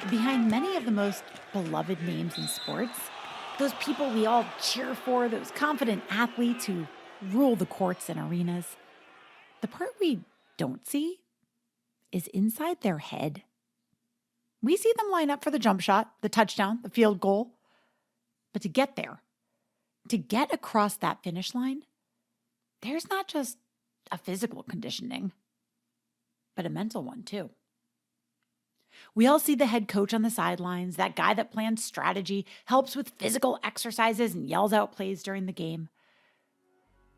Behind many of the most beloved names in sports, those people we all cheer for, those confident athletes who rule the courts and arenas, the part we don't see is inside their head. We see them line up for the jump shot, the touchdown, the field goal. But to get there, to get across that finish line, there's not just a physical conditioning, but a mental one too. We all see the head coach on the sidelines, that guy that plans strategy, helps with physical exercises, and yells out plays during the game.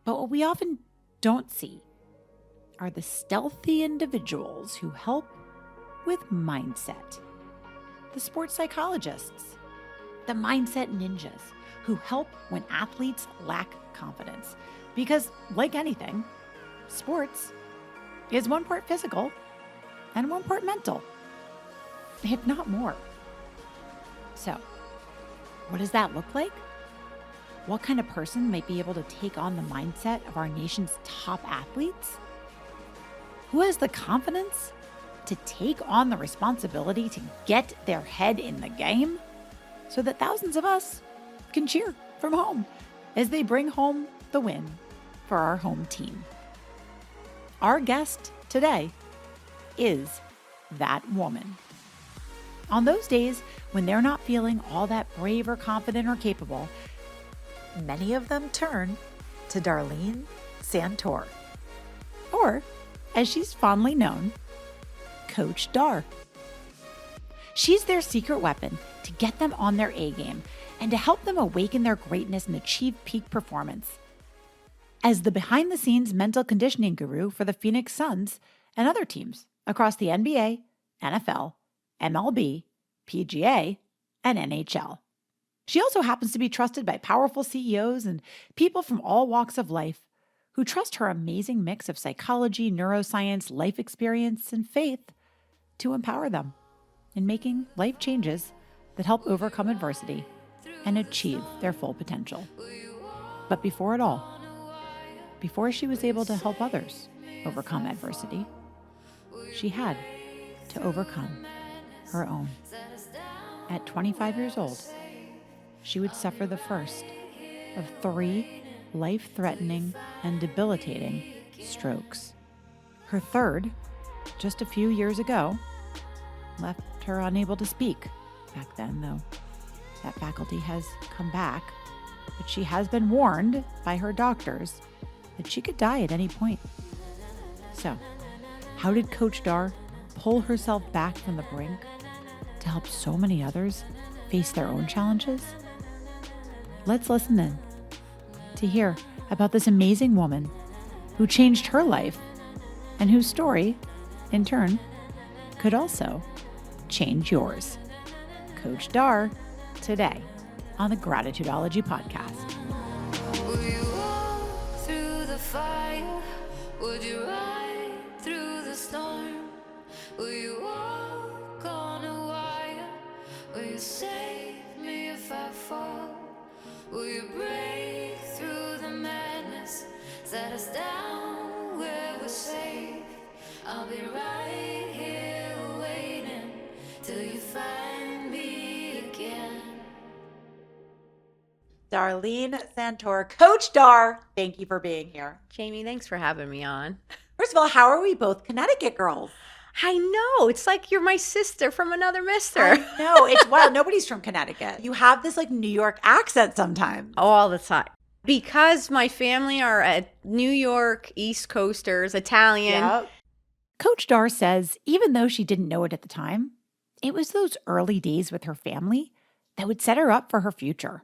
But what we often don't see are the stealthy individuals who help with mindset. The sports psychologists, the mindset ninjas who help when athletes lack confidence. Because, like anything, sports is one part physical and one part mental, if not more. So, what does that look like? What kind of person might be able to take on the mindset of our nation's top athletes? Who has the confidence to take on the responsibility to get their head in the game so that thousands of us can cheer from home as they bring home the win for our home team? Our guest today is that woman. On those days when they're not feeling all that brave or confident or capable, many of them turn to Darleen Santore, or as she's fondly known, Coach Dar. She's their secret weapon to get them on their A game and to help them awaken their greatness and achieve peak performance. As the behind-the-scenes mental conditioning guru for the Phoenix Suns and other teams across the NBA, NFL, MLB, PGA, and NHL. She also happens to be trusted by powerful CEOs and people from all walks of life who trust her amazing mix of psychology, neuroscience, life experience, and faith to empower them in making life changes that help overcome adversity and achieve their full potential. But before it all, before she was able to help others overcome adversity, she had to overcome her own. At 25 years old, she would suffer the first of 3 life-threatening and debilitating strokes. Her third, just a few years ago, left her unable to speak. Back then, though, that faculty has come back, but she has been warned by her doctors that she could die at any point. So, how did Coach Dar pull herself back from the brink to help so many others face their own challenges? Let's listen in to hear about this amazing woman who changed her life and whose story, in turn, could also change yours. Coach Dar, today on the Gratitudeology Podcast. Will you walk through the fire? Would you ride through the storm? Will you walk on a wire? Will you save me if I fall? Will you break through the madness? Set us down where we're safe. I'll be right here waiting till you find me again. Darleen Santore, Coach Dar, thank you for being here. Jamie, thanks for having me on. First of all, how are we both Connecticut girls? I know. It's like you're my sister from another mister. I know. It's wild. Nobody's from Connecticut. You have this like New York accent sometimes. All the time. Because my family are at New York, East Coasters, Italian. Yep. Coach Dar says even though she didn't know it at the time, it was those early days with her family that would set her up for her future.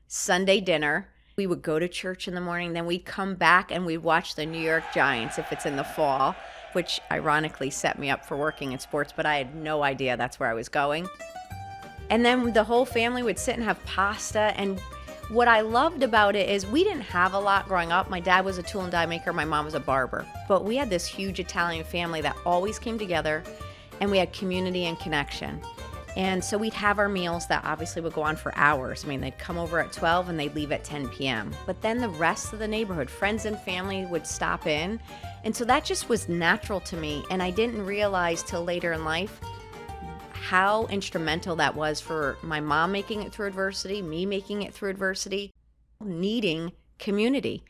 Sunday dinner, we would go to church in the morning, then we'd come back and we'd watch the New York Giants if it's in the fall, which ironically set me up for working in sports, but I had no idea that's where I was going. And then the whole family would sit and have pasta. And what I loved about it is we didn't have a lot growing up. My dad was a tool and die maker. My mom was a barber. But we had this huge Italian family that always came together, and we had community and connection. And so we'd have our meals that obviously would go on for hours. I mean, they'd come over at 12 and they'd leave at 10 p.m. But then the rest of the neighborhood, friends and family would stop in. And so that just was natural to me. And I didn't realize till later in life how instrumental that was for my mom making it through adversity, me making it through adversity, needing community.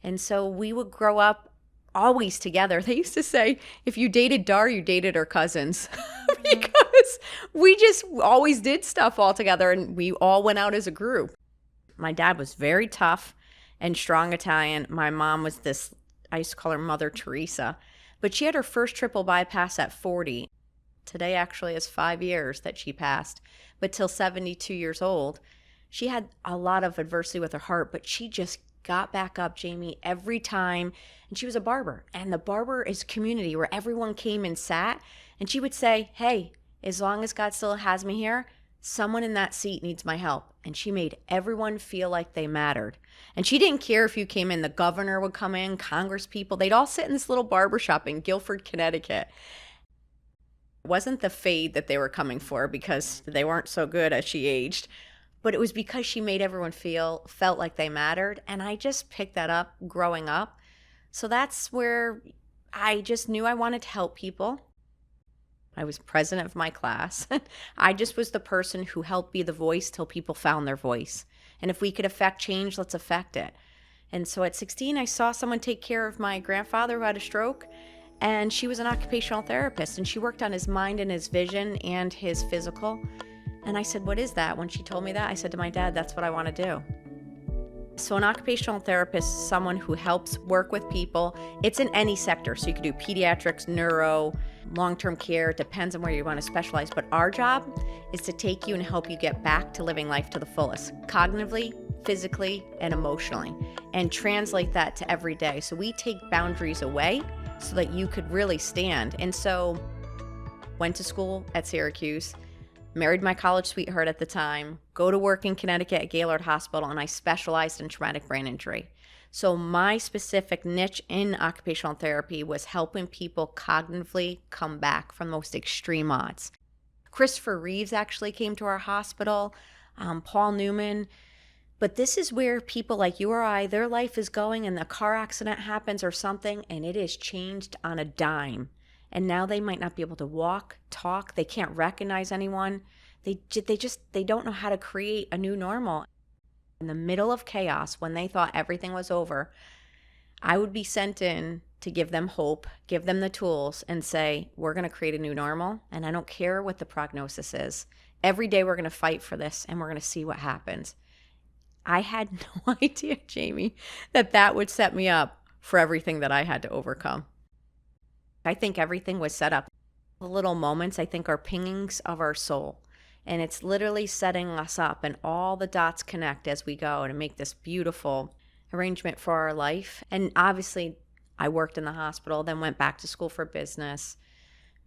And so we would grow up always together. They used to say, if you dated Dar, you dated her cousins because we just always did stuff all together and we all went out as a group. My dad was very tough and strong Italian. My mom was this, I used to call her Mother Teresa, but she had her first triple bypass at 40. Today actually is 5 years that she passed, but till 72 years old, she had a lot of adversity with her heart, but she just got back up, Jamie, every time. And she was a barber, and the barber is community where everyone came and sat, and she would say, hey, as long as God still has me here, someone in that seat needs my help. And she made everyone feel like they mattered. And she didn't care if you came in, the governor would come in, Congress people, they'd all sit in this little barber shop in Guilford, Connecticut. It wasn't the fade that they were coming for because they weren't so good as she aged, but it was because she made everyone felt like they mattered. And I just picked that up growing up. So that's where I just knew I wanted to help people. I was president of my class. I just was the person who helped be the voice till people found their voice. And if we could affect change, let's affect it. And so at 16, I saw someone take care of my grandfather who had a stroke. And she was an occupational therapist. And she worked on his mind and his vision and his physical. And I said, what is that? When she told me that, I said to my dad, that's what I want to do. So an occupational therapist is someone who helps work with people. It's in any sector. So you could do pediatrics, neuro, long-term care. It depends on where you want to specialize. But our job is to take you and help you get back to living life to the fullest, cognitively, physically, and emotionally, and translate that to every day. So we take boundaries away so that you could really stand. And so went to school at Syracuse, married my college sweetheart at the time, go to work in Connecticut at Gaylord Hospital, and I specialized in traumatic brain injury. So my specific niche in occupational therapy was helping people cognitively come back from the most extreme odds. Christopher Reeves actually came to our hospital, Paul Newman. But this is where people like you or I, their life is going and a car accident happens or something, and it is changed on a dime. And now they might not be able to walk, talk, they can't recognize anyone. They don't know how to create a new normal. In the middle of chaos, when they thought everything was over, I would be sent in to give them hope, give them the tools, and say, we're going to create a new normal, and I don't care what the prognosis is. Every day we're going to fight for this, and we're going to see what happens. I had no idea, Jamie, that would set me up for everything that I had to overcome. I think everything was set up. The little moments, I think, are pingings of our soul. And it's literally setting us up, and all the dots connect as we go to make this beautiful arrangement for our life. And obviously, I worked in the hospital, then went back to school for business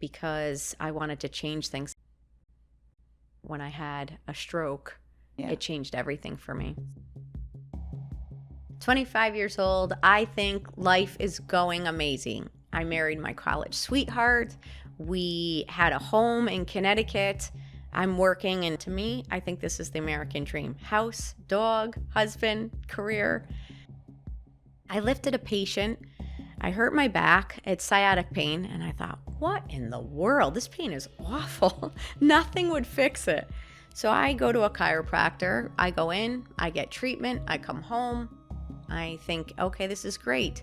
because I wanted to change things. When I had a stroke, It changed everything for me. 25 years old, I think life is going amazing. I married my college sweetheart. We had a home in Connecticut. I'm working, and to me, I think this is the American dream. House, dog, husband, career. I lifted a patient. I hurt my back. It's sciatic pain, and I thought, what in the world? This pain is awful. Nothing would fix it. So I go to a chiropractor. I go in, I get treatment, I come home. I think, okay, this is great.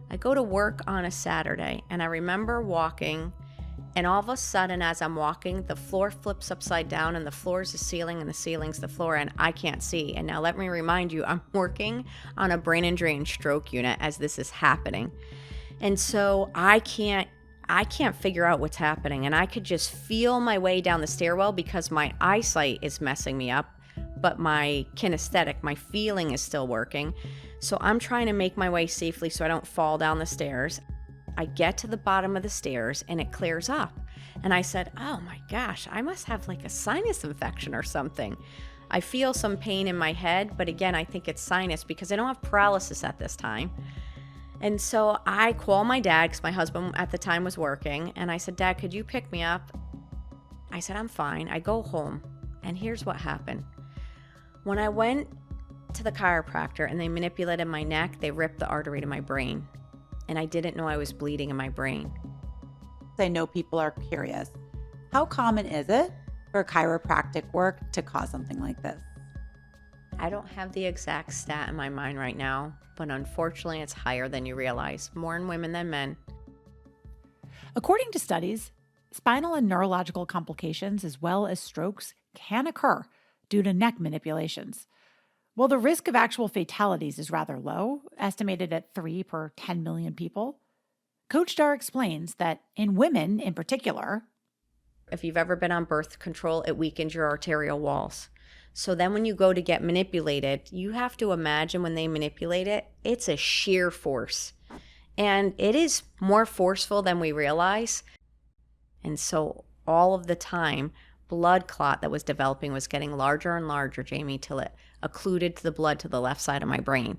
I go to work on a Saturday, and I remember walking, and all of a sudden, as I'm walking, the floor flips upside down, and the floor is the ceiling, and the ceiling's the floor, and I can't see. And now let me remind you, I'm working on a brain injury and stroke unit as this is happening. And so I can't figure out what's happening, and I could just feel my way down the stairwell because my eyesight is messing me up, but my kinesthetic, my feeling is still working. So I'm trying to make my way safely so I don't fall down the stairs. I get to the bottom of the stairs and it clears up. And I said, oh my gosh, I must have like a sinus infection or something. I feel some pain in my head, but again, I think it's sinus because I don't have paralysis at this time. And so I call my dad because my husband at the time was working. And I said, Dad, could you pick me up? I said, I'm fine. I go home. And here's what happened. When I went to the chiropractor and they manipulated my neck, they ripped the artery to my brain. And I didn't know I was bleeding in my brain. I know people are curious. How common is it for chiropractic work to cause something like this? I don't have the exact stat in my mind right now, but unfortunately it's higher than you realize. More in women than men. According to studies, spinal and neurological complications as well as strokes can occur due to neck manipulations. While the risk of actual fatalities is rather low, estimated at 3 per 10 million people, Coach Dar explains that in women in particular, If you've ever been on birth control, it weakens your arterial walls. So then when you go to get manipulated, you have to imagine when they manipulate it, it's a sheer force. And it is more forceful than we realize. And so all of the time, blood clot that was developing was getting larger and larger, Jamie, till it occluded to the blood to the left side of my brain.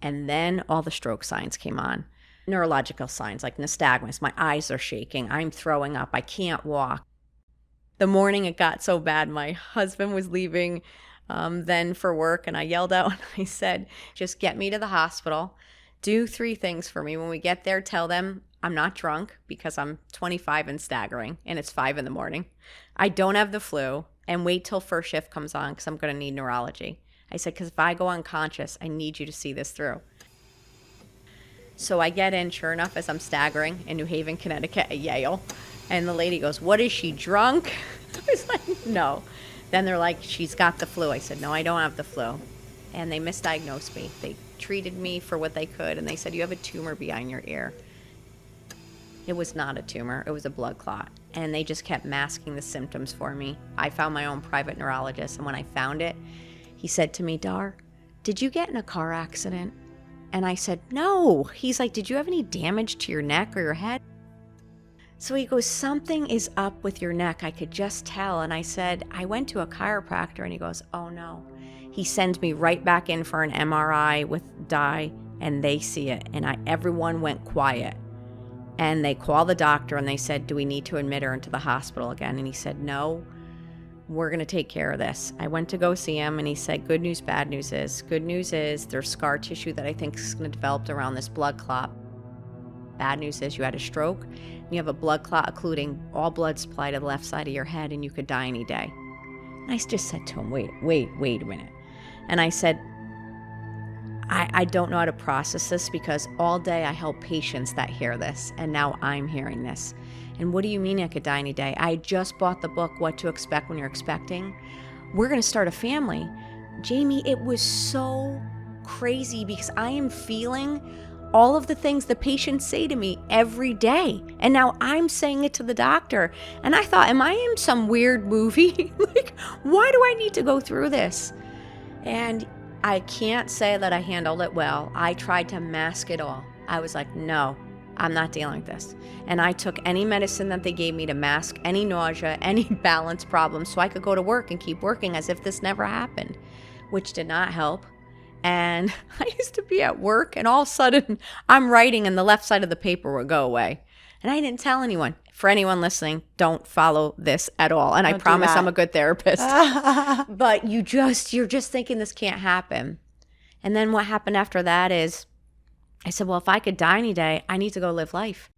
And then all the stroke signs came on. Neurological signs like nystagmus, my eyes are shaking, I'm throwing up, I can't walk. The morning it got so bad, my husband was leaving then for work, and I yelled out and I said, just get me to the hospital. Do 3 things for me. When we get there, tell them I'm not drunk because I'm 25 and staggering, and it's 5 in the morning. I don't have the flu, and wait till first shift comes on because I'm going to need neurology. I said, because if I go unconscious, I need you to see this through. So I get in, sure enough, as I'm staggering in New Haven, Connecticut at Yale. And the lady goes, what is she, drunk? I was like, no. Then they're like, she's got the flu. I said, no, I don't have the flu. And they misdiagnosed me. They treated me for what they could, and they said, you have a tumor behind your ear. It was not a tumor. It was a blood clot. And they just kept masking the symptoms for me. I found my own private neurologist, and when I found it, he said to me, Dar, did you get in a car accident? And I said, no. He's like, did you have any damage to your neck or your head? So he goes, something is up with your neck. I could just tell. And I said, I went to a chiropractor. And he goes, oh no. He sends me right back in for an MRI with dye, and they see it. And everyone went quiet. And they call the doctor and they said, do we need to admit her into the hospital again? And he said, no, we're going to take care of this. I went to go see him, and he said, good news, bad news is. Good news is there's scar tissue that I think is going to develop around this blood clot. Bad news is you had a stroke. You have a blood clot occluding all blood supply to the left side of your head, and you could die any day. And I just said to him, wait a minute. And I said, I don't know how to process this because all day I help patients that hear this, and now I'm hearing this. And what do you mean I could die any day? I just bought the book, What to Expect When You're Expecting. We're going to start a family. Jamie, it was so crazy because I am feeling all of the things the patients say to me every day. And now I'm saying it to the doctor. And I thought, am I in some weird movie? Like, why do I need to go through this? And I can't say that I handled it well. I tried to mask it all. I was like, no, I'm not dealing with this. And I took any medicine that they gave me to mask any nausea, any balance problems, so I could go to work and keep working as if this never happened, which did not help. And I used to be at work, and all of a sudden I'm writing and the left side of the paper would go away. And I didn't tell anyone. For anyone listening, don't follow this at all. And I promise I'm a good therapist. But you're just thinking this can't happen. And then what happened after that is I said, well, if I could die any day, I need to go live life.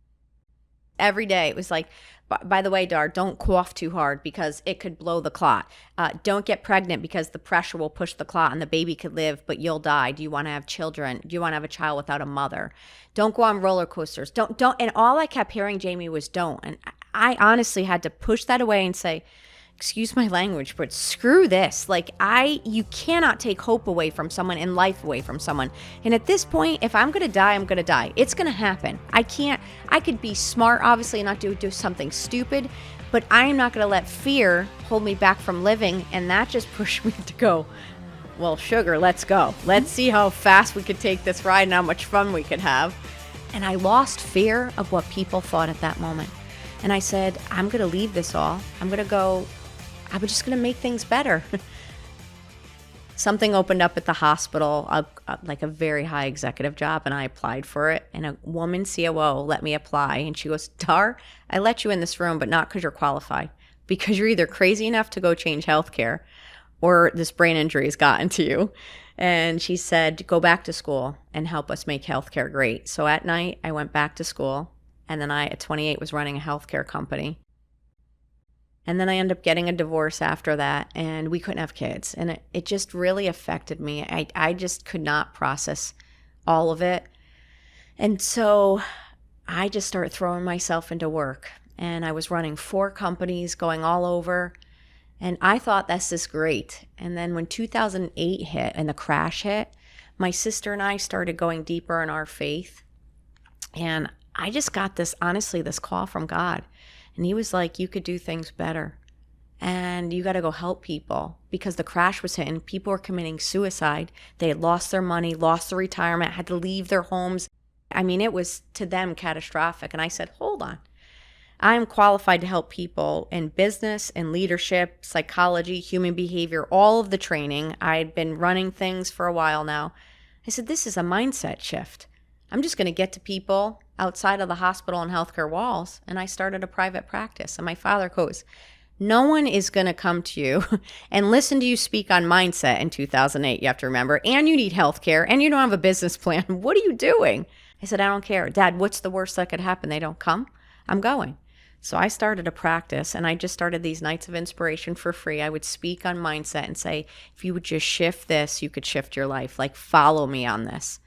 Every day it was like, by the way, Dar, don't cough too hard because it could blow the clot. Don't get pregnant because the pressure will push the clot and the baby could live, but you'll die. Do you want to have children? Do you want to have a child without a mother? Don't go on roller coasters. Don't. And all I kept hearing, Jamie, was don't. And I honestly had to push that away and say, excuse my language, but screw this. Like you cannot take hope away from someone and life away from someone. And at this point, if I'm going to die, I'm going to die. It's going to happen. I could be smart, obviously, and not do something stupid, but I am not going to let fear hold me back from living. And that just pushed me to go, well, sugar, let's go. Let's see how fast we could take this ride and how much fun we could have. And I lost fear of what people thought at that moment. And I said, I'm going to leave this all. I'm just going to make things better. Something opened up at the hospital, like a very high executive job, and I applied for it. And a woman COO let me apply. And she goes, Dar, I let you in this room, but not because you're qualified. Because you're either crazy enough to go change healthcare or this brain injury has gotten to you. And she said, go back to school and help us make healthcare great. So at night, I went back to school. And then I, at 28, was running a healthcare company. And then I ended up getting a divorce after that, and we couldn't have kids. And it just really affected me. I just could not process all of it. And so I just started throwing myself into work. And I was running 4 companies, going all over. And I thought, this is great. And then when 2008 hit and the crash hit, my sister and I started going deeper in our faith. And I just got this call from God. And he was like, you could do things better. And you got to go help people, because the crash was hitting. People were committing suicide. They had lost their money, lost their retirement, had to leave their homes. I mean, it was to them catastrophic. And I said, hold on. I'm qualified to help people in business and leadership, psychology, human behavior, all of the training. I'd been running things for a while now. I said, this is a mindset shift. I'm just going to get to people outside of the hospital and healthcare walls. And I started a private practice. And my father goes, no one is going to come to you and listen to you speak on mindset in 2008. You have to remember, and you need healthcare, and you don't have a business plan. What are you doing? I said, I don't care. Dad, what's the worst that could happen? They don't come? I'm going. So I started a practice, and I just started these nights of inspiration for free. I would speak on mindset and say, if you would just shift this, you could shift your life. Like, follow me on this.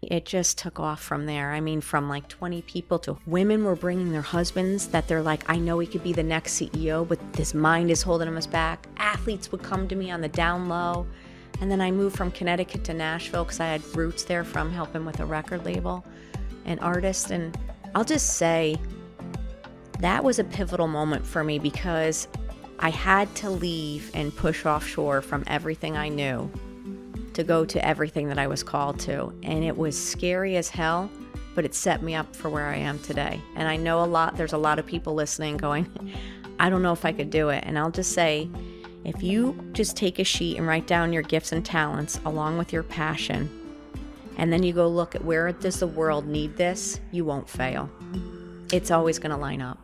It just took off from there. I mean, from like 20 people to women were bringing their husbands that they're like, I know he could be the next CEO, but his mind is holding him back. Athletes would come to me on the down low. And then I moved from Connecticut to Nashville because I had roots there from helping with a record label and artist. And I'll just say that was a pivotal moment for me, because I had to leave and push offshore from everything I knew to go to everything that I was called to. And it was scary as hell, but it set me up for where I am today. And I know there's a lot of people listening going, I don't know if I could do it. And I'll just say, if you just take a sheet and write down your gifts and talents along with your passion, and then you go look at where does the world need this, you won't fail. It's always going to line up.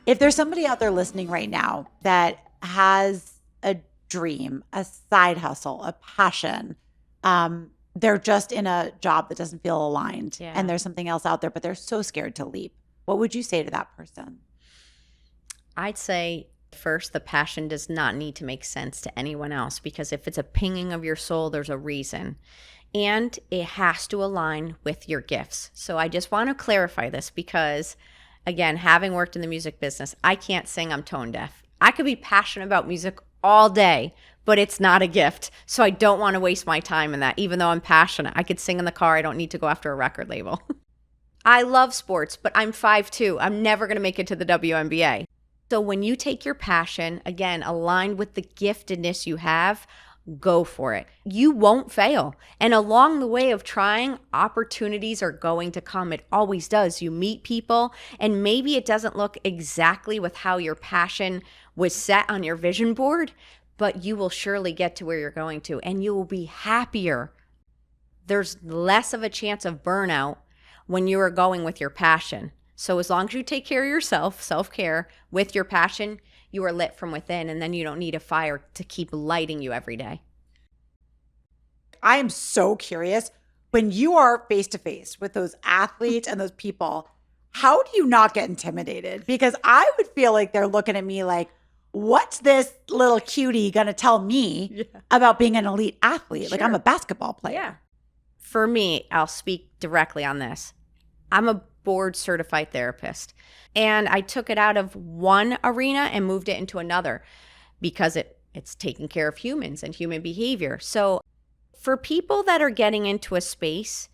If there's somebody out there listening right now that has a dream, a side hustle, a passion, they're just in a job that doesn't feel aligned, and there's something else out there, but they're so scared to leap, what would you say to that person? I'd say, first, the passion does not need to make sense to anyone else, because if it's a pinging of your soul, there's a reason. And it has to align with your gifts. So I just want to clarify this, because again, having worked in the music business, I can't sing, I'm tone deaf. I could be passionate about music all day, but it's not a gift. So I don't want to waste my time in that, even though I'm passionate. I could sing in the car. I don't need to go after a record label. I love sports, but I'm 5'2". I'm never going to make it to the WNBA. So when you take your passion, again, aligned with the giftedness you have, go for it. You won't fail. And along the way of trying, opportunities are going to come. It always does. You meet people, and maybe it doesn't look exactly with how your passion was set on your vision board, but you will surely get to where you're going to, and you will be happier. There's less of a chance of burnout when you are going with your passion. So as long as you take care of yourself, self-care, with your passion, you are lit from within, and then you don't need a fire to keep lighting you every day. I am so curious, when you are face to face with those athletes and those people, how do you not get intimidated? Because I would feel like they're looking at me like, what's this little cutie going to tell me about being an elite athlete? Sure. Like, I'm a basketball player. Yeah. For me, I'll speak directly on this. I'm a board certified therapist, and I took it out of one arena and moved it into another because it's taking care of humans and human behavior. So for people that are getting into a space,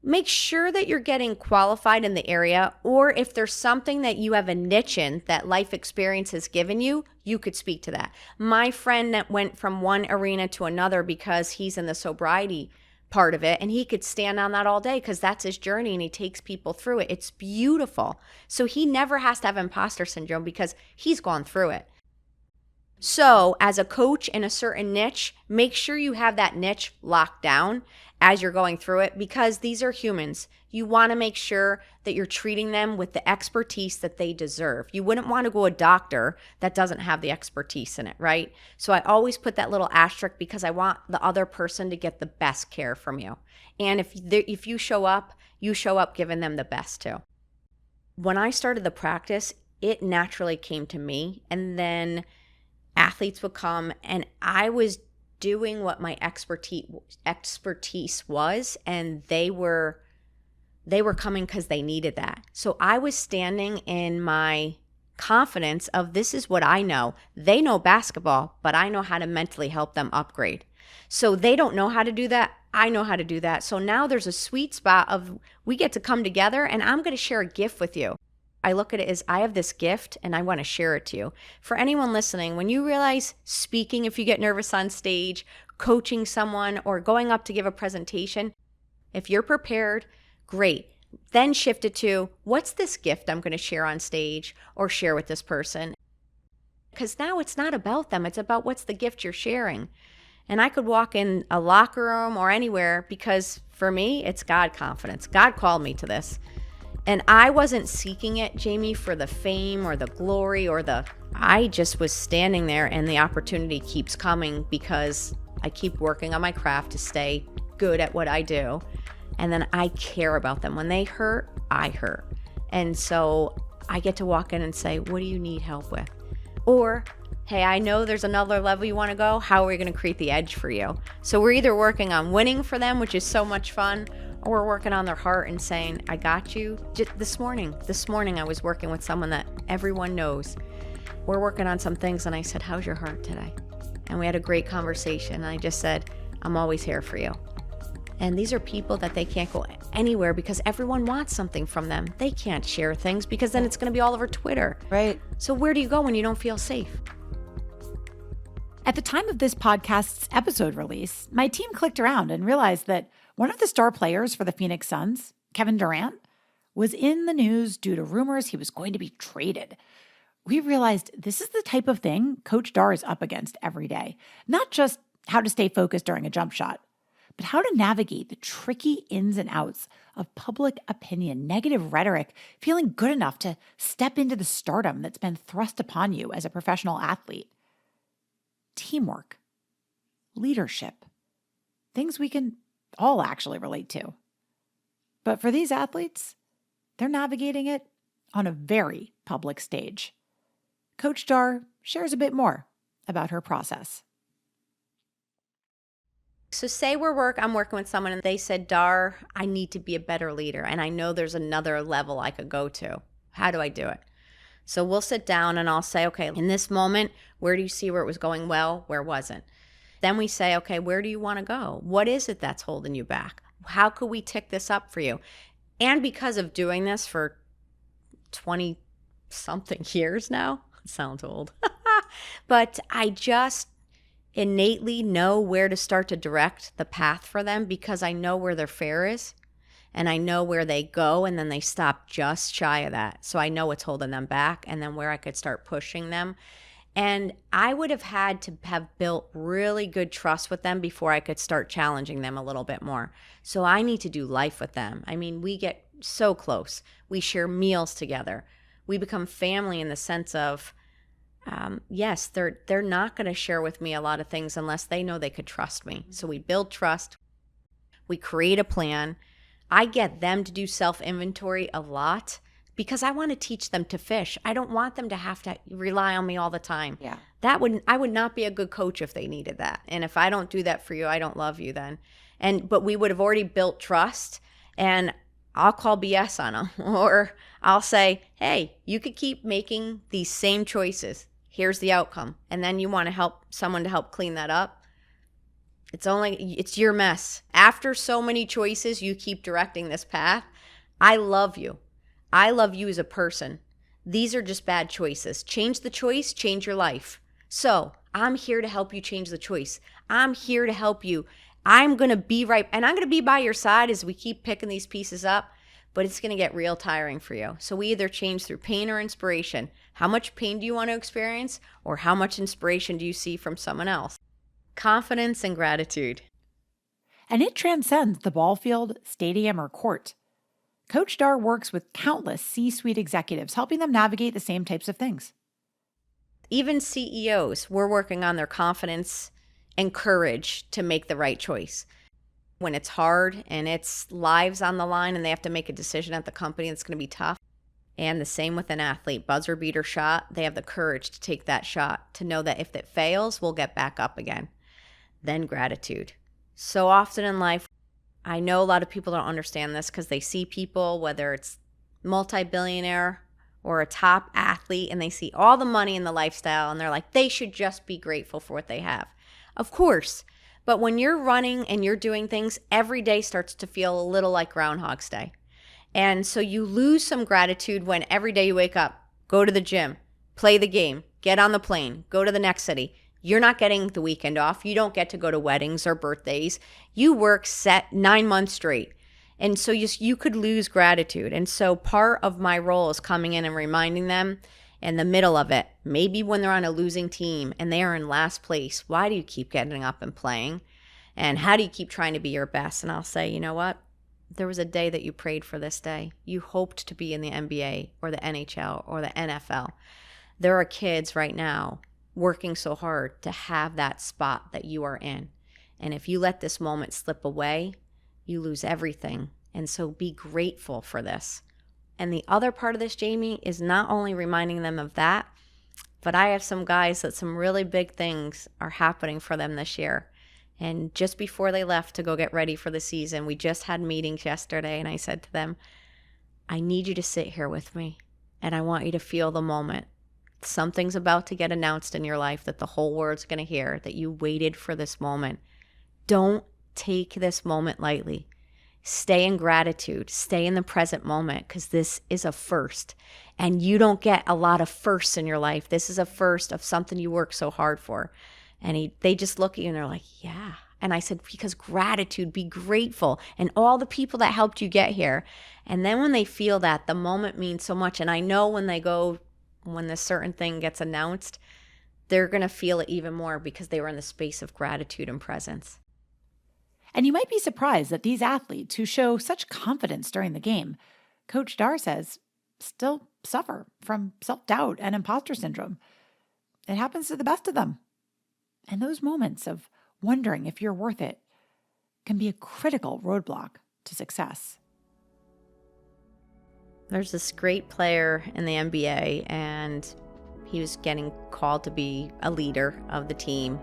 make sure that you're getting qualified in the area, or if there's something that you have a niche in that life experience has given you, you could speak to that. My friend that went from one arena to another because he's in the sobriety part of it, and he could stand on that all day because that's his journey, and he takes people through it. It's beautiful. So he never has to have imposter syndrome because he's gone through it. So as a coach in a certain niche, make sure you have that niche locked down as you're going through it, because these are humans. You want to make sure that you're treating them with the expertise that they deserve. You wouldn't want to go a doctor that doesn't have the expertise in it, right? So I always put that little asterisk because I want the other person to get the best care from you. And if you show up giving them the best too. When I started the practice, it naturally came to me. And then athletes would come, and I was doing what my expertise was, and they were coming because they needed that. So I was standing in my confidence of, this is what I know. They know basketball, but I know how to mentally help them upgrade. So they don't know how to do that. I know how to do that. So now there's a sweet spot of, we get to come together, and I'm going to share a gift with you. I look at it as, I have this gift and I want to share it to you. For anyone listening, when you realize speaking, if you get nervous on stage, coaching someone, or going up to give a presentation, if you're prepared, great. Then shift it to, what's this gift I'm going to share on stage or share with this person? Because now it's not about them. It's about, what's the gift you're sharing. And I could walk in a locker room or anywhere, because for me, it's God confidence. God called me to this. And I wasn't seeking it, Jamie, for the fame or the glory I just was standing there, and the opportunity keeps coming because I keep working on my craft to stay good at what I do. And then I care about them. When they hurt, I hurt. And so I get to walk in and say, what do you need help with? Or, hey, I know there's another level you want to go. How are we going to create the edge for you? So we're either working on winning for them, which is so much fun, or we're working on their heart and saying, I got you. Just this morning I was working with someone that everyone knows. We're working on some things, and I said, how's your heart today? And we had a great conversation. And I just said, I'm always here for you. And these are people that they can't go anywhere because everyone wants something from them. They can't share things because then it's going to be all over Twitter. Right. So where do you go when you don't feel safe? At the time of this podcast's episode release, my team clicked around and realized that one of the star players for the Phoenix Suns, Kevin Durant, was in the news due to rumors he was going to be traded. We realized this is the type of thing Coach Dar is up against every day. Not just how to stay focused during a jump shot, but how to navigate the tricky ins and outs of public opinion, negative rhetoric, feeling good enough to step into the stardom that's been thrust upon you as a professional athlete. Teamwork, leadership, things we can all actually relate to. But for these athletes, they're navigating it on a very public stage. Coach Dar shares a bit more about her process. So say I'm working with someone and they said, Dar, I need to be a better leader. And I know there's another level I could go to. How do I do it? So we'll sit down and I'll say, okay, in this moment, where do you see where it was going well? Where wasn't? Then we say, okay, where do you want to go? What is it that's holding you back? How could we tick this up for you? And because of doing this for 20 something years now, it sounds old, but I just innately know where to start to direct the path for them because I know where their fear is and I know where they go and then they stop just shy of that. So I know what's holding them back and then where I could start pushing them. And I would have had to have built really good trust with them before I could start challenging them a little bit more. So I need to do life with them. I mean, we get so close. We share meals together. We become family in the sense of, yes, they're not going to share with me a lot of things unless they know they could trust me. So we build trust. We create a plan. I get them to do self-inventory a lot because I want to teach them to fish. I don't want them to have to rely on me all the time. Yeah. I would not be a good coach if they needed that. And if I don't do that for you, I don't love you then. But we would have already built trust, and I'll call BS on them. Or I'll say, hey, you could keep making these same choices. Here's the outcome. And then you want to help someone to help clean that up. It's your mess. After so many choices, you keep directing this path. I love you. I love you as a person. These are just bad choices. Change the choice, change your life. So I'm here to help you change the choice. I'm here to help you. I'm going to be right, and I'm going to be by your side as we keep picking these pieces up, but it's going to get real tiring for you. So we either change through pain or inspiration. How much pain do you want to experience, or how much inspiration do you see from someone else? Confidence and gratitude. And it transcends the ball field, stadium, or court. Coach Dar works with countless C-suite executives, helping them navigate the same types of things. Even CEOs, we're working on their confidence and courage to make the right choice. When it's hard and it's lives on the line and they have to make a decision at the company that's going to be tough, And the same with an athlete, buzzer beater shot, they have the courage to take that shot, to know that if it fails, we'll get back up again. Then gratitude. So often in life, I know a lot of people don't understand this because they see people, whether it's multi-billionaire or a top athlete, and they see all the money and the lifestyle, and they're like, they should just be grateful for what they have. Of course. But when you're running and you're doing things, every day starts to feel a little like Groundhog's Day. And so you lose some gratitude when every day you wake up, go to the gym, play the game, get on the plane, go to the next city. You're not getting the weekend off. You don't get to go to weddings or birthdays. You work set 9 months straight. And so you could lose gratitude. And so part of my role is coming in and reminding them in the middle of it, maybe when they're on a losing team and they are in last place, why do you keep getting up and playing? And how do you keep trying to be your best? And I'll say, you know what? There was a day that you prayed for this day. You hoped to be in the NBA or the NHL or the NFL. There are kids right now working so hard to have that spot that you are in. And if you let this moment slip away, you lose everything. And so be grateful for this. And the other part of this, Jamie, is not only reminding them of that, but I have some guys that some really big things are happening for them this year. And just before they left to go get ready for the season, we just had meetings yesterday, and I said to them, I need you to sit here with me, and I want you to feel the moment. Something's about to get announced in your life that the whole world's going to hear, that you waited for this moment. Don't take this moment lightly. Stay in gratitude. Stay in the present moment, because this is a first. And you don't get a lot of firsts in your life. This is a first of something you work so hard for. And they just look at you and they're like, yeah. And I said, because gratitude, be grateful. And all the people that helped you get here. And then when they feel that, the moment means so much. And I know when this certain thing gets announced, they're going to feel it even more because they were in the space of gratitude and presence. And you might be surprised that these athletes who show such confidence during the game, Coach Dar says, still suffer from self-doubt and imposter syndrome. It happens to the best of them. And those moments of wondering if you're worth it can be a critical roadblock to success. There's this great player in the NBA, and he was getting called to be a leader of the team.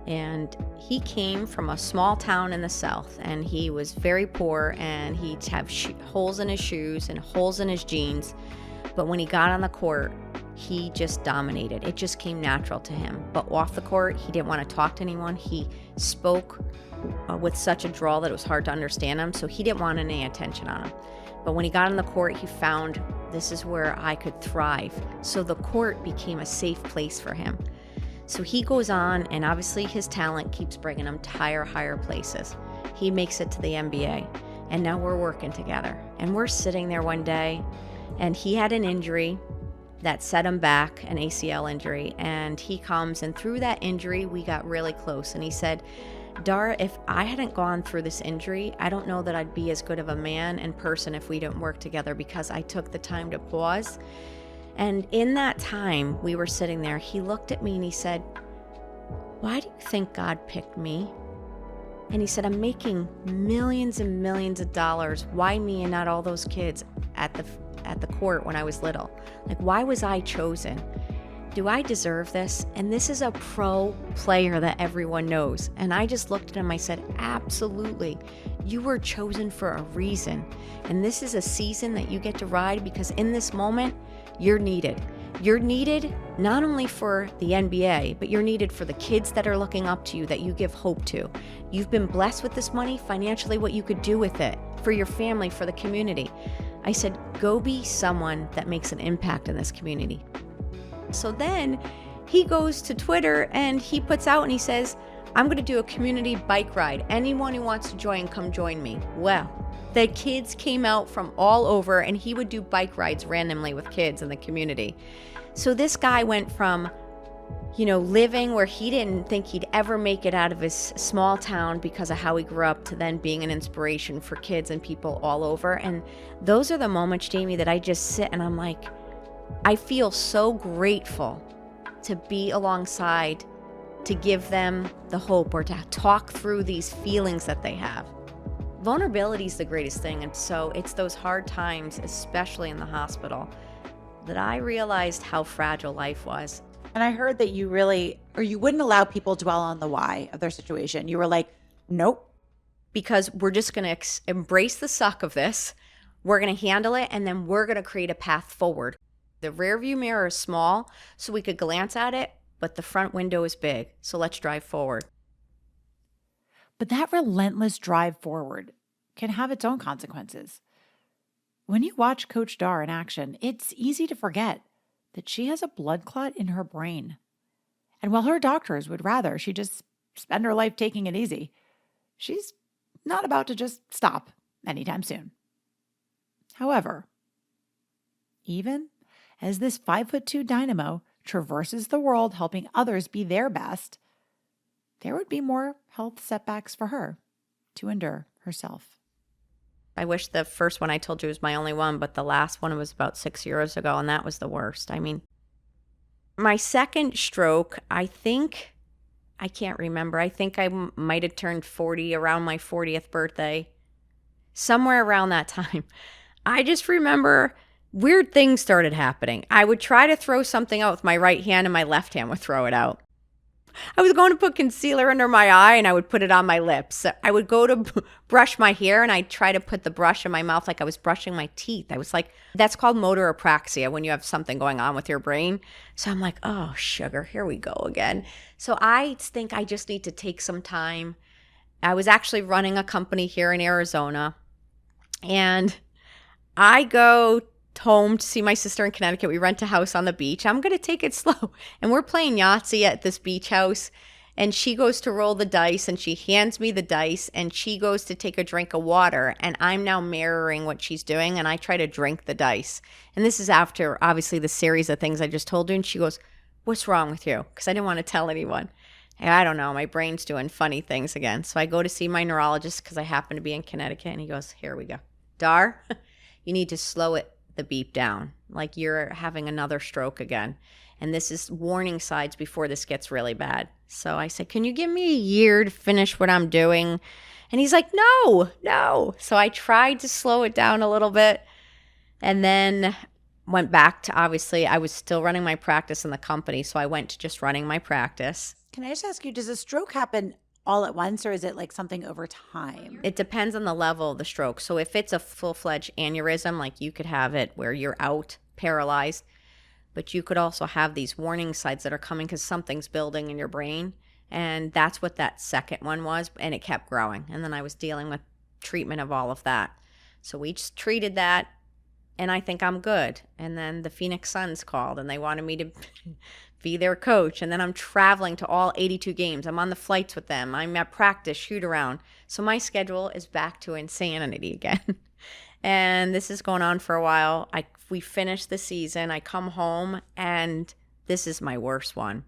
And he came from a small town in the South, and he was very poor, and he'd have holes in his shoes and holes in his jeans. But when he got on the court, he just dominated. It just came natural to him. But off the court, he didn't want to talk to anyone. He spoke with such a drawl that it was hard to understand him, so he didn't want any attention on him. But when he got on the court, he found, this is where I could thrive. So the court became a safe place for him. So he goes on, and obviously his talent keeps bringing him to higher places. He makes it to the NBA, and now we're working together. And we're sitting there one day, and he had an injury that set him back, an ACL injury, and he comes, and through that injury, we got really close. And he said, Dar, if I hadn't gone through this injury, I don't know that I'd be as good of a man and person if we didn't work together, because I took the time to pause. And in that time we were sitting there, he looked at me and he said, why do you think God picked me? And he said, I'm making millions and millions of dollars. Why me and not all those kids at the court when I was little? Like, why was I chosen? Do I deserve this? And this is a pro player that everyone knows. And I just looked at him, I said, absolutely. You were chosen for a reason. And this is a season that you get to ride, because in this moment, you're needed. You're needed not only for the NBA, but you're needed for the kids that are looking up to you, that you give hope to. You've been blessed with this money, financially, what you could do with it, for your family, for the community. I said, go be someone that makes an impact in this community. So then he goes to Twitter and he puts out and he says, I'm going to do a community bike ride. Anyone who wants to join, come join me. Well, the kids came out from all over, and he would do bike rides randomly with kids in the community. So this guy went from, living where he didn't think he'd ever make it out of his small town because of how he grew up, to then being an inspiration for kids and people all over. And those are the moments, Jamie, that I just sit and I'm like, I feel so grateful to be alongside, to give them the hope, or to talk through these feelings that they have. Vulnerability is the greatest thing. And so it's those hard times, especially in the hospital, that I realized how fragile life was. And I heard that you really, or you wouldn't allow people dwell on the why of their situation. You were like, nope. Because we're just going to embrace the suck of this. We're going to handle it, and then we're going to create a path forward. The rear view mirror is small, so we could glance at it, but the front window is big. So let's drive forward. But that relentless drive forward can have its own consequences. When you watch Coach Dar in action, it's easy to forget that she has a blood clot in her brain. And while her doctors would rather she just spend her life taking it easy, she's not about to just stop anytime soon. However, even as this 5'2" dynamo traverses the world helping others be their best, there would be more health setbacks for her to endure herself. I wish the first one I told you was my only one, but the last one was about 6 years ago, and that was the worst. I mean, my second stroke, I can't remember. I think I might have turned 40 around my 40th birthday, somewhere around that time. I just remember weird things started happening. I would try to throw something out with my right hand, and my left hand would throw it out. I was going to put concealer under my eye, and I would put it on my lips. I would go to brush my hair, and I'd try to put the brush in my mouth like I was brushing my teeth. I was like, that's called motor apraxia when you have something going on with your brain. So I'm like, oh, sugar, here we go again. So I think I just need to take some time. I was actually running a company here in Arizona, and I go home to see my sister in Connecticut. We rent a house on the beach. I'm going to take it slow. And we're playing Yahtzee at this beach house. And she goes to roll the dice, and she hands me the dice, and she goes to take a drink of water. And I'm now mirroring what she's doing, and I try to drink the dice. And this is after, obviously, the series of things I just told you. And she goes, what's wrong with you? Because I didn't want to tell anyone. And I don't know. My brain's doing funny things again. So I go to see my neurologist because I happen to be in Connecticut. And he goes, here we go. Dar, you need to slow the beep down, like you're having another stroke again. And this is warning signs before this gets really bad. So I said, can you give me a year to finish what I'm doing? And he's like, no. So I tried to slow it down a little bit, and then went back to, obviously, I was still running my practice in the company. So I went to just running my practice. Can I just ask you, does a stroke happen all at once, or is it like something over time? It depends on the level of the stroke. So if it's a full-fledged aneurysm, like you could have it where you're out, paralyzed, but you could also have these warning signs that are coming because something's building in your brain. And that's what that second one was, and it kept growing. And then I was dealing with treatment of all of that. So we just treated that, and I think I'm good. And then the Phoenix Suns called, and they wanted me to be their coach. And then I'm traveling to all 82 games. I'm on the flights with them. I'm at practice, shoot around. So my schedule is back to insanity again. And this is going on for a while. We finish the season. I come home, and this is my worst one.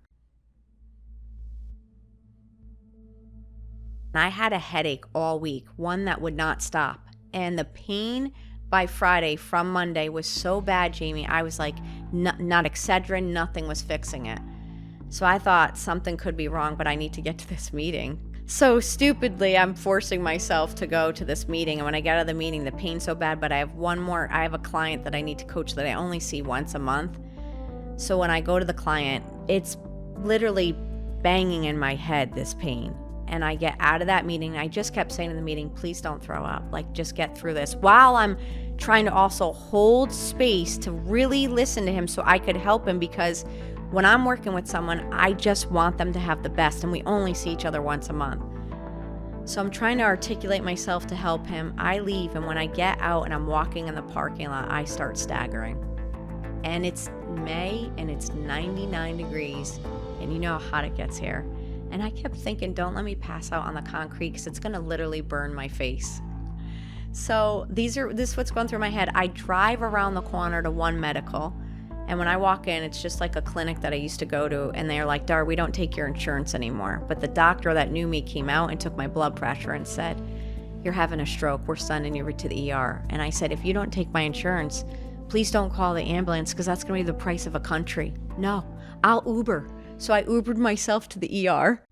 I had a headache all week, one that would not stop. And the pain by Friday from Monday was so bad, Jamie. I was like, not Excedrin, nothing was fixing it. So I thought something could be wrong, but I need to get to this meeting. So stupidly, I'm forcing myself to go to this meeting. And when I get out of the meeting, the pain's so bad, but I have a client that I need to coach that I only see once a month. So when I go to the client, it's literally banging in my head, this pain. And I get out of that meeting. I just kept saying in the meeting, please don't throw up. Like, just get through this. While I'm trying to also hold space to really listen to him so I could help him, because when I'm working with someone, I just want them to have the best, and we only see each other once a month. So I'm trying to articulate myself to help him. I leave, and when I get out and I'm walking in the parking lot, I start staggering. And it's May, and it's 99 degrees, and you know how hot it gets here. And I kept thinking, don't let me pass out on the concrete because it's going to literally burn my face. So this is what's going through my head. I drive around the corner to One Medical. And when I walk in, it's just like a clinic that I used to go to. And they're like, Dar, we don't take your insurance anymore. But the doctor that knew me came out and took my blood pressure and said, you're having a stroke. We're sending you to the ER. And I said, if you don't take my insurance, please don't call the ambulance because that's going to be the price of a country. No, I'll Uber. So I Ubered myself to the ER.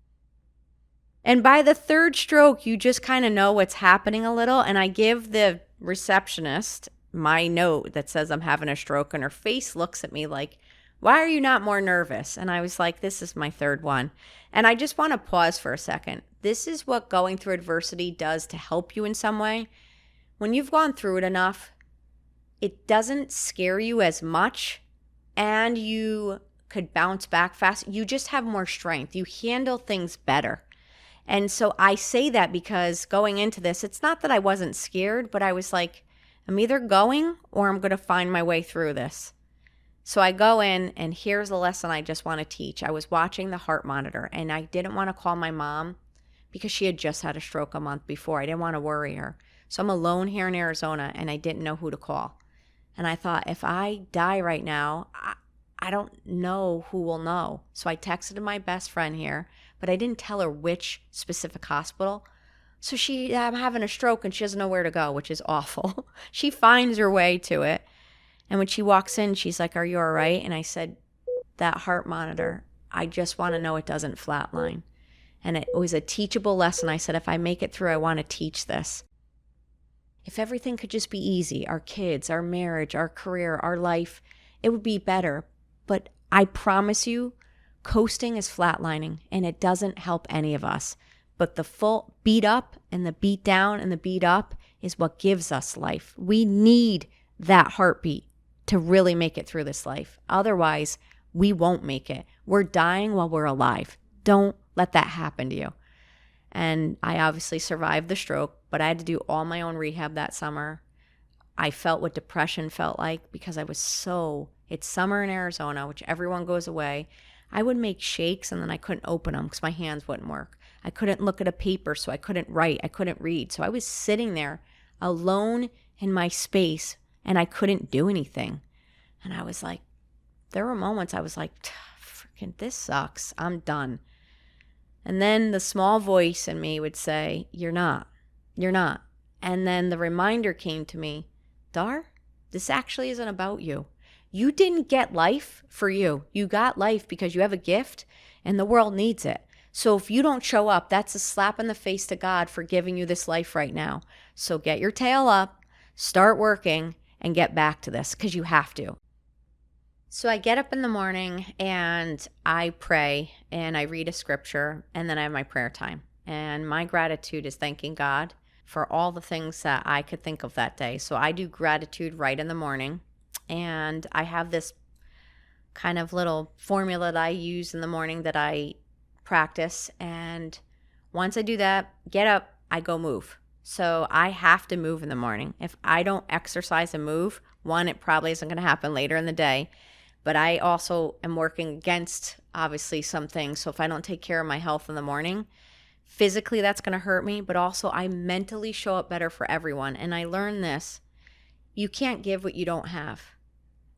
And by the third stroke, you just kind of know what's happening a little. And I give the receptionist my note that says I'm having a stroke, and her face looks at me like, why are you not more nervous? And I was like, this is my third one. And I just want to pause for a second. This is what going through adversity does to help you in some way. When you've gone through it enough, it doesn't scare you as much, and you could bounce back fast. You just have more strength. You handle things better. And so I say that because going into this, it's not that I wasn't scared, but I was like, I'm either going or I'm going to find my way through this. So I go in, and here's the lesson I just want to teach. I was watching the heart monitor, and I didn't want to call my mom because she had just had a stroke a month before. I didn't want to worry her. So I'm alone here in Arizona, and I didn't know who to call. And I thought, if I die right now, I don't know who will know. So I texted my best friend here, but I didn't tell her which specific hospital. So I'm having a stroke, and she doesn't know where to go, which is awful. She finds her way to it. And when she walks in, she's like, are you all right? And I said, that heart monitor, I just want to know it doesn't flatline. And it was a teachable lesson. I said, if I make it through, I want to teach this. If everything could just be easy, our kids, our marriage, our career, our life, it would be better. But I promise you, coasting is flatlining, and it doesn't help any of us. But the full beat up and the beat down and the beat up is what gives us life. We need that heartbeat to really make it through this life. Otherwise, we won't make it. We're dying while we're alive. Don't let that happen to you. And I obviously survived the stroke, but I had to do all my own rehab that summer. I felt what depression felt like because it's summer in Arizona, which everyone goes away. I would make shakes, and then I couldn't open them because my hands wouldn't work. I couldn't look at a paper, so I couldn't write. I couldn't read. So I was sitting there alone in my space, and I couldn't do anything. And I was like, there were moments I was like, freaking, this sucks. I'm done. And then the small voice in me would say, you're not. And then the reminder came to me, Dar, this actually isn't about you. You didn't get life for you. You got life because you have a gift and the world needs it. So if you don't show up, that's a slap in the face to God for giving you this life right now. So get your tail up, start working, and get back to this because you have to. So I get up in the morning and I pray and I read a scripture, and then I have my prayer time. And my gratitude is thanking God for all the things that I could think of that day. So I do gratitude right in the morning, and I have this kind of little formula that I use in the morning that I practice. And once I do that, get up, I go move. So I have to move in the morning. If I don't exercise and move, one, it probably isn't going to happen later in the day. But I also am working against, obviously, some things. So if I don't take care of my health in the morning, physically that's going to hurt me. But also I mentally show up better for everyone. And I learned this. You can't give what you don't have.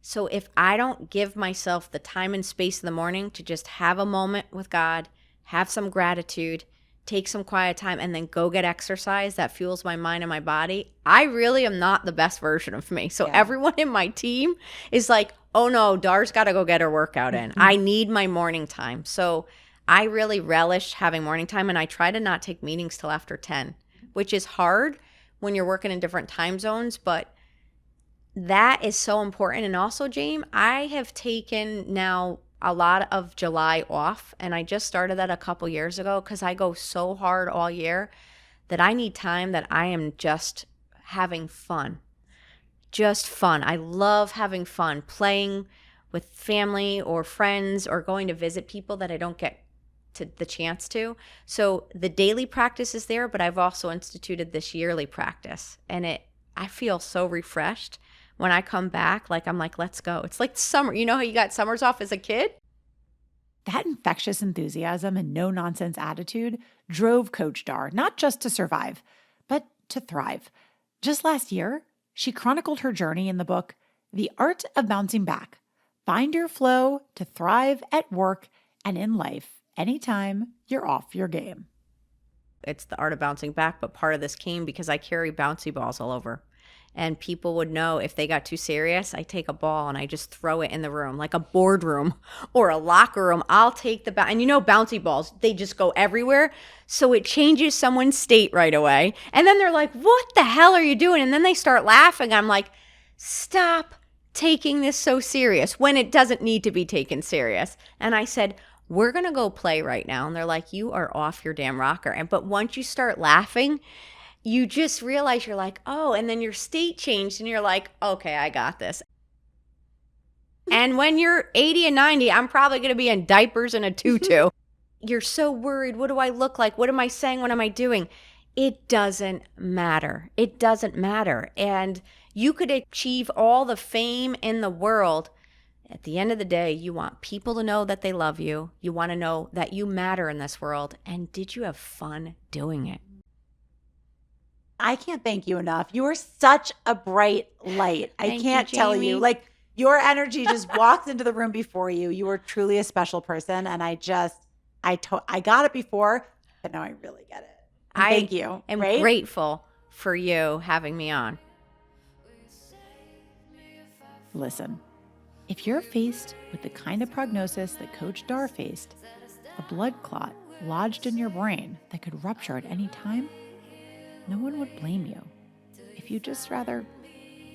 So if I don't give myself the time and space in the morning to just have a moment with God, have some gratitude, take some quiet time, and then go get exercise that fuels my mind and my body, I really am not the best version of me. So everyone in my team is like, oh no, Dar's got to go get her workout in. I need my morning time. So I really relish having morning time, and I try to not take meetings till after 10, which is hard when you're working in different time zones, but that is so important. And also, James, I have taken now a lot of July off, and I just started that a couple years ago because I go so hard all year that I need time that I am just having fun. Just fun. I love having fun, playing with family or friends or going to visit people that I don't get to the chance to. So the daily practice is there, but I've also instituted this yearly practice, and I feel so refreshed when I come back. Like, I'm like, let's go. It's like summer. You know how you got summers off as a kid? That infectious enthusiasm and no-nonsense attitude drove Coach Dar not just to survive, but to thrive. Just last year, she chronicled her journey in the book, The Art of Bouncing Back. Find your flow to thrive at work and in life anytime you're off your game. It's the art of bouncing back, but part of this came because I carry bouncy balls all over. And people would know if they got too serious, I take a ball and I just throw it in the room, like a boardroom or a locker room. I'll take the ball. And bouncy balls, they just go everywhere. So it changes someone's state right away. And then they're like, what the hell are you doing? And then they start laughing. I'm like, stop taking this so serious when it doesn't need to be taken serious. And I said, we're going to go play right now. And they're like, you are off your damn rocker. But once you start laughing, you just realize you're like, oh, and then your state changed and you're like, okay, I got this. And when you're 80 and 90, I'm probably going to be in diapers and a tutu. You're so worried. What do I look like? What am I saying? What am I doing? It doesn't matter. It doesn't matter. And you could achieve all the fame in the world. At the end of the day, you want people to know that they love you. You want to know that you matter in this world. And did you have fun doing it? I can't thank you enough. You are such a bright light. I can't tell you. Like, your energy just walked into the room before you. You are truly a special person. And I got it before, but now I really get it. And thank you. I'm grateful for you having me on. Listen, if you're faced with the kind of prognosis that Coach Dar faced, a blood clot lodged in your brain that could rupture at any time, no one would blame you if you'd just rather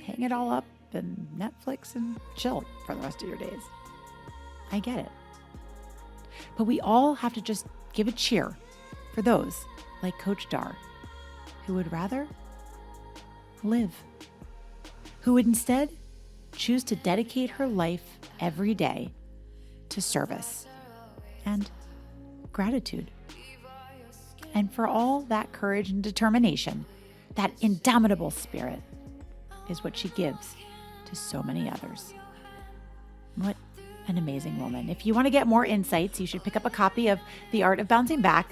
hang it all up and Netflix and chill for the rest of your days. I get it. But we all have to just give a cheer for those like Coach Dar who would rather live, who would instead choose to dedicate her life every day to service and gratitude. And for all that courage and determination, that indomitable spirit is what she gives to so many others. What an amazing woman. If you want to get more insights, you should pick up a copy of The Art of Bouncing Back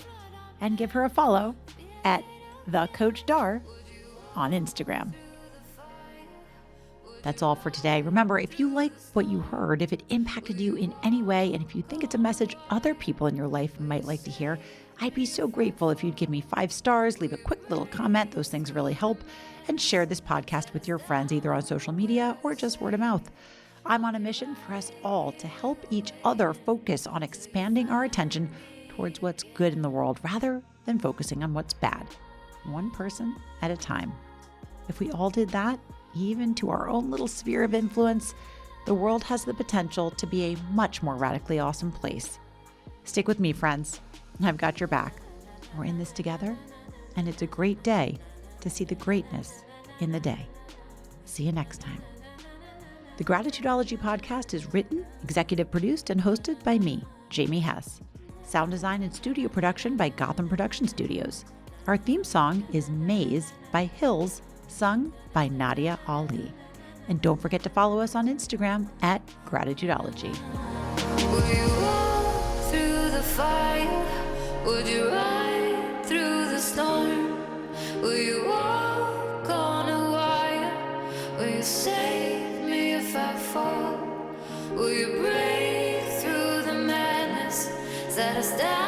and give her a follow at The Coach Dar on Instagram. That's all for today. Remember, if you like what you heard, if it impacted you in any way, and if you think it's a message other people in your life might like to hear, I'd be so grateful if you'd give me 5 stars, leave a quick little comment. Those things really help. And share this podcast with your friends, either on social media or just word of mouth. I'm on a mission for us all to help each other focus on expanding our attention towards what's good in the world rather than focusing on what's bad, one person at a time. If we all did that, even to our own little sphere of influence, the world has the potential to be a much more radically awesome place. Stick with me, friends. I've got your back. We're in this together, and it's a great day to see the greatness in the day. See you next time. The Gratitudeology podcast is written, executive produced, and hosted by me, Jamie Hess. Sound design and studio production by Gotham Production Studios. Our theme song is Maze by Hills, sung by Nadia Ali. And don't forget to follow us on Instagram at Gratitudeology. Will you walk through the fire? Would you ride through the storm? Will you walk on a wire? Will you save me if I fall? Will you break through the madness that has died?